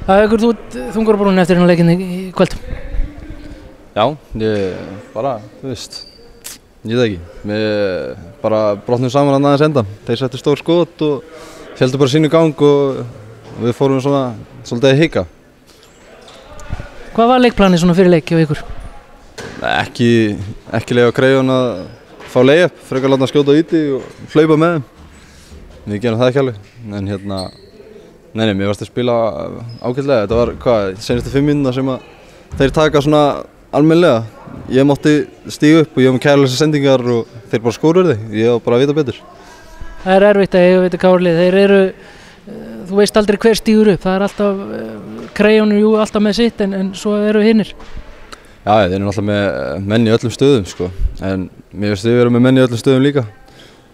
Haukur, þú ert þungur á brúnni eftir hérna leikinn í kvöld. Já, ég bara, þú veist, ég veit ekki. Við bara brotnum saman að aðeins endan. Þeir settu stór skot og héldu bara sínu gang og við fórum svona svolítið að hika. Hvað var leikplanið svona fyrir leik hjá ykkur? Ekki leyfa Greyjón að fá layup, frekar láta hann skjóta víti og hlaupa með þeim. Við gerum það ekki alveg, en nei, mér varst að spila ágætlega. Þetta var, senustu 5 mínútur sem að þeir taka svona almennilega. Ég mátti stíga upp og ég var með kærleysar sendingar og þeir bara skóruðu þig. Ég var bara að vita betur. Það er erfitt að eiga við þetta KR-lið. Þeir eru, þú veist aldrei hver stígur upp. Það er alltaf, Greyjón er jú alltaf með sitt en svo eru hinnir. Já, þeir eru alltaf með menn í öllum stöðum, sko. En mér finnst við erum með menn í öllum stöðum líka.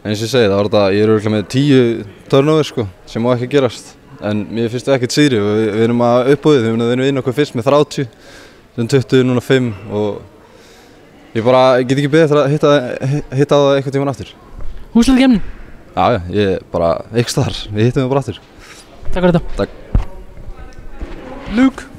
En eins og ég segi, það var þetta, ég er örugglega með 10 turnover, sko, sem má ekki gerast. En mér finnst við ekkert síðri og við erum að uppbúið, við erum inn okkur fyrst með 30, sem 20, núna 5 og ég get ekki beðið eftir að hitta á það einhvern tímann aftur. Úrslitakefnin? Já, ég bara, ekki staðar, við hittum það bara aftur. Takk fyrir þetta. Takk. Luke.